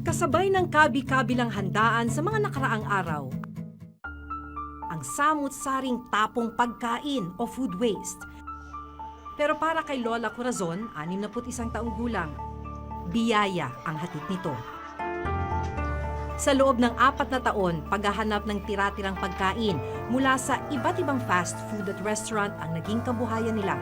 Kasabay ng kabi-kabilang handaan sa mga nakaraang araw, ang samut-saring tapong pagkain o food waste. Pero para kay Lola Corazon, 61 taong gulang, biyaya ang hatid nito. Sa loob ng 4 na taon, paghahanap ng tira-tirang pagkain mula sa iba't ibang fast food at restaurant ang naging kabuhayan nila.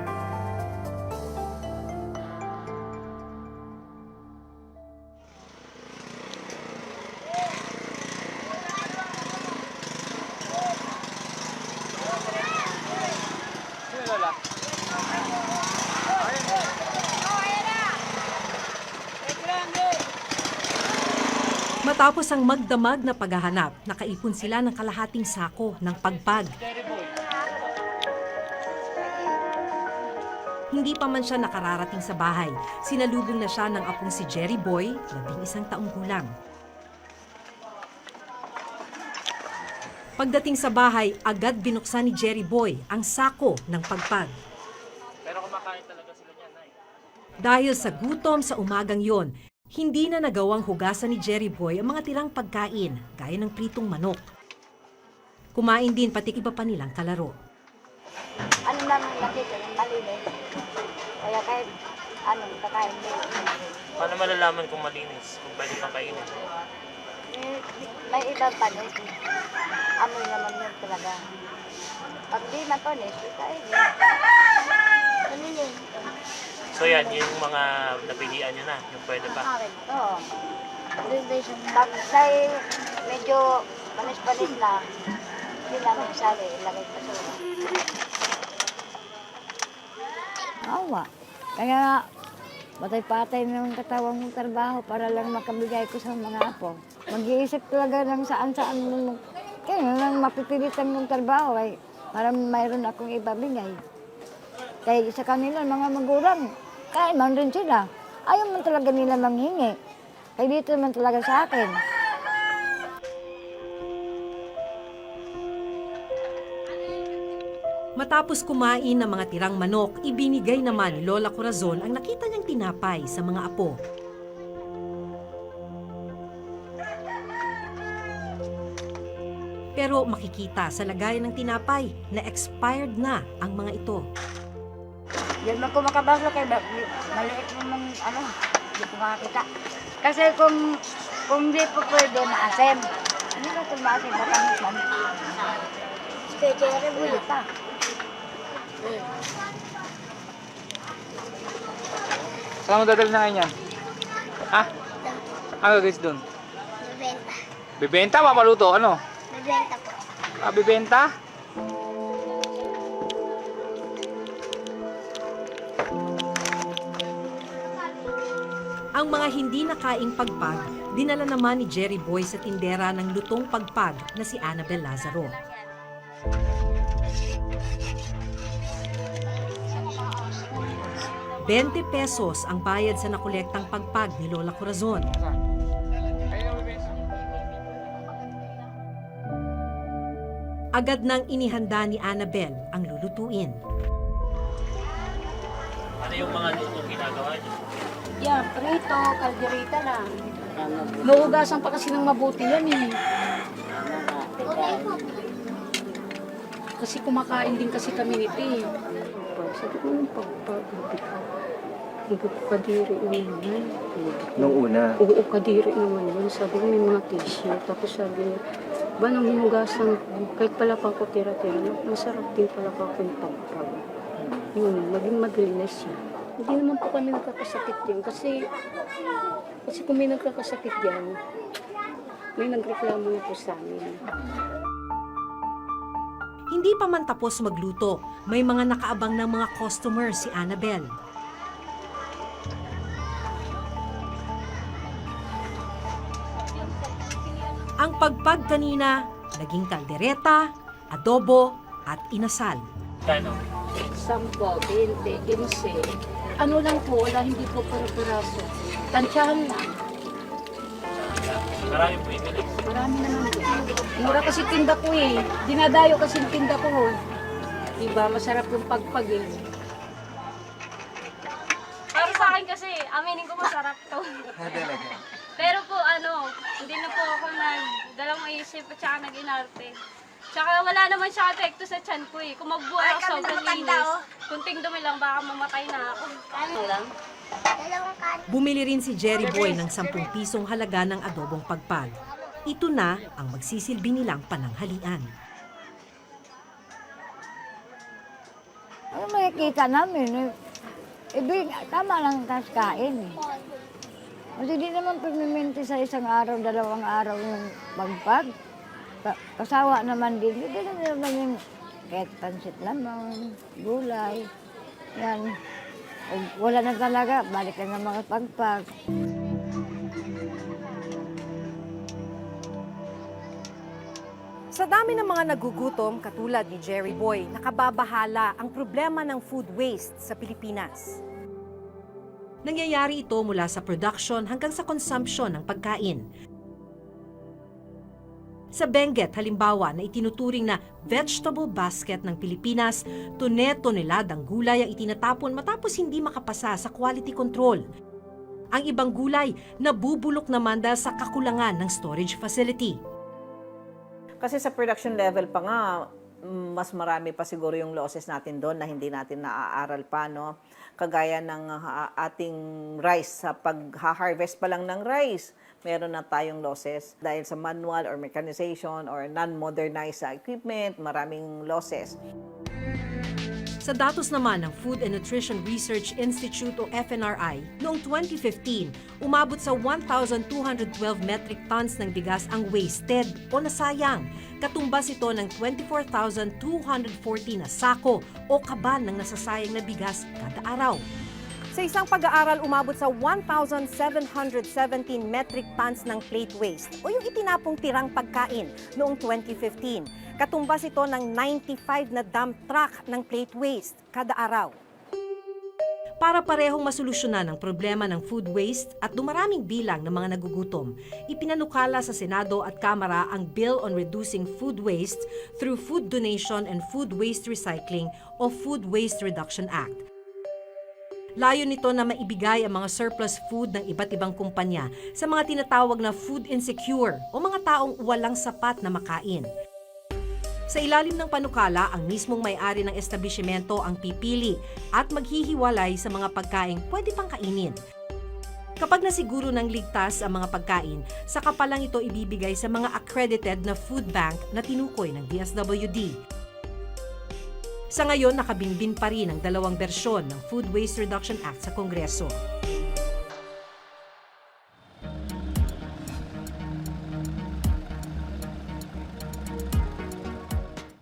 Matapos ang magdamag na paghahanap, nakaipon sila ng kalahating sako ng pagpag. Hindi pa man siya nakararating sa bahay, sinalubong na siya ng apong si Jerry Boy, 11 taong gulang. Pagdating sa bahay, agad binuksan ni Jerry Boy ang sako ng pagpag. Pero kumakain talaga sila niyan, Nay. Dahil sa gutom sa umagang yon, hindi na nagawang hugasan ni Jerry Boy ang mga tirang pagkain, gaya ng pritong manok. Kumain din pati iba pa nilang kalaro. Ano naman nakita ng malinis. Kaya kahit anong kakain din. Paano malalaman kung malinis, kung pwede pang kainin? May ibang panis. Amoy naman yun talaga. Pag di mapanis, kain yun. Ano yun? So yan, yung mga napilian nyo na, yung pwede pa. Oo. Pag sa'y medyo panis-panis na, hindi namin sali, ilagay pa sa awa. Kaya patay-patay ng katawang mong trabaho para lang makabigay ko sa mga apo. Mag-iisip talaga ng saan-saan mong kaya lang mapipilitan mong trabaho ay para mayroon akong ibabigay. Kaya sa kanila, mga magulang, kaya man rin sila. Ayaw man talaga nila manghingi. Kaya dito man talaga sa akin. Matapos kumain ng mga tirang manok, ibinigay naman ni Lola Corazon ang nakita niyang tinapay sa mga apo. Pero makikita sa lagayan ng tinapay na expired na ang mga ito. Yan man ko makabasa kay maliit naman hindi ko makakita. Kasi kung di po pwede maasim, hindi ko ito maasim, matamis man. Kaya bulit pa. Saan mo dadalhin na ngayon yan? Ha? Ano guys doon? Bebenta. Bibenta? Mapaluto? Ano? Bebenta po. Ah, bibenta? Ang mga hindi nakaing pagpag, dinala naman ni Jerry Boy sa tindera ng lutong pagpag na si Annabel Lazaro. ₱20 ang bayad sa nakolektang pagpag ni Lola Corazon. Agad nang inihanda ni Annabel ang lulutuin. Ano yung mga luto ginagawa niyo? Yan, prito, kalderita lang. Nauugasan pa kasi ng mabuti yan eh. Kasi kumakain din kasi kami nito eh. Sabi ko yung pagpag-ibig ka. Kadiri naman yan. Nung una. Oo, kadiri naman yun. Sabi ko may mga tissue. Tapos sabi niya, ba nang hinugasan ko, kahit pala pa ako tira-tira, masarap din pala pa ako yung pagpag. Yun, maging malinis siya. Hindi naman po kami nagkakasakit yan kasi kung may nagkakasakit yan, may nagreklamo na po sa amin. Hindi pa man tapos magluto, may mga nakaabang ng mga customer si Annabel. Ang pagpag kanina, naging kaldereta, adobo at inasal. Kano? 10, 20, 15. Ano lang po, wala hindi po para-paraso. Tansyahan lang. Marami po ibili. Marami naman po. Mura kasi tinda ko eh. Dinadayo kasi yung tinda ko. Diba, masarap yung pagpag eh. Para sa akin kasi, aminin ko masarap to. Talaga. Pero po hindi na po ako nagdalawang isip at saka nag-inarte. Tsaka wala naman siya epekto sa tiyan ko eh. Kung magbuhay ako sobrang linis, kunting dumi lang baka mamatay na ako. Ano lang? Dalawang kanin. Bumili rin si Jerry Boy ng 10 pisong halaga ng adobong pagpag. Ito na ang magsisilbi nilang pananghalian. Ano makikita namin? Tama lang tas kain eh. Kasi di naman pagmiminti sa isang araw, 2 araw yung pagpag. Kasawa naman din. Hindi naman yung kahit pansit naman, gulay. Yan. Wala na talaga, balik na ng mga pagpag. Sa dami ng mga nagugutom, katulad ni Jerry Boy, nakababahala ang problema ng food waste sa Pilipinas. Nangyayari ito mula sa production hanggang sa consumption ng pagkain. Sa Benguet, halimbawa, na itinuturing na vegetable basket ng Pilipinas, toneladang gulay ang itinatapon matapos hindi makapasa sa quality control. Ang ibang gulay, nabubulok naman dahil sa kakulangan ng storage facility. Kasi sa production level pa nga, mas marami pa siguro yung losses natin doon na hindi natin naaaral pa, no? Kagaya ng ating rice, sa pag-harvest pa lang ng rice, meron na tayong losses. Dahil sa manual or mechanization or non-modernized equipment, maraming losses. Sa datos naman ng Food and Nutrition Research Institute o FNRI, noong 2015, umabot sa 1,212 metric tons ng bigas ang wasted o nasayang. Katumbas ito ng 24,240 na sako o kaban ng nasasayang na bigas kada araw. Sa isang pag-aaral, umabot sa 1,717 metric tons ng plate waste o yung itinapong tirang pagkain noong 2015. Katumbas ito ng 95 na dump truck ng plate waste kada araw. Para parehong masolusyonan ang problema ng food waste at dumaraming bilang ng mga nagugutom, ipinanukala sa Senado at Kamara ang Bill on Reducing Food Waste through Food Donation and Food Waste Recycling o Food Waste Reduction Act. Layo nito na maibigay ang mga surplus food ng iba't ibang kumpanya sa mga tinatawag na food insecure o mga taong walang sapat na makain. Sa ilalim ng panukala, ang mismong may-ari ng establishmento ang pipili at maghihiwalay sa mga pagkaing pwede pang kainin. Kapag nasiguro ng ligtas ang mga pagkain, saka pa lang ito ibibigay sa mga accredited na food bank na tinukoy ng DSWD. Sa ngayon, nakabinbin pa rin ang 2 bersyon ng Food Waste Reduction Act sa Kongreso.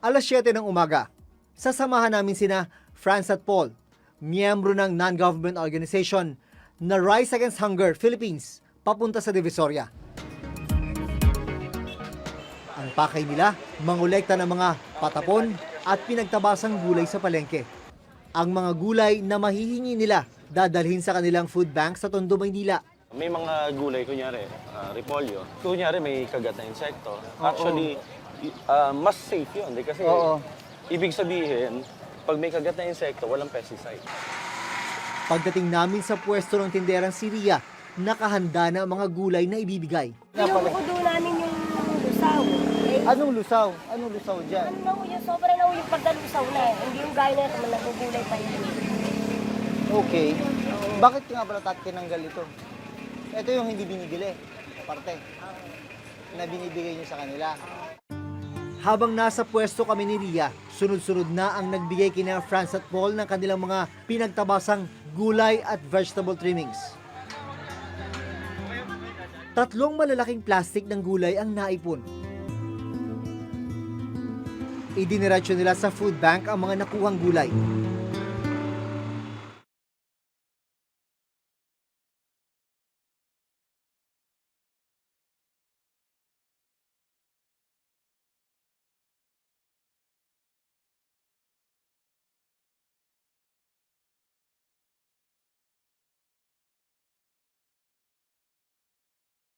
Alas 7 ng umaga, sasamahan namin sina Franz at Paul, miyembro ng non-government organization na Rise Against Hunger Philippines, papunta sa Divisoria. Ang pakay nila, mangolekta ng mga patapon at pinagtabasang gulay sa palengke. Ang mga gulay na mahihingi nila, dadalhin sa kanilang food bank sa Tondo, Maynila. May mga gulay, kunyari, repolyo. Kunyari, may kagat na insekto. Actually, mas safe yun. Kasi ibig sabihin, pag may kagat na insekto, walang pesticide. Pagdating namin sa pwesto ng tinderang si Ria, nakahanda na ang mga gulay na ibibigay. Pinukudo namin yung lusaw. Anong lusaw? Anong lusaw dyan? Yung sobrang na yung pagdalusaw na. Hindi yung gaya na ito, nagugulay pa yun. Okay. Bakit nga pala tinanggal ito? Ito yung hindi binibili, parte, na binibigay niyo sa kanila. Habang nasa pwesto kami ni Ria, sunod-sunod na ang nagbigay kina Franz at Paul ng kanilang mga pinagtabasang gulay at vegetable trimmings. 3 malalaking plastic ng gulay ang naipon. Idiniretso nila sa food bank ang mga nakuhang gulay.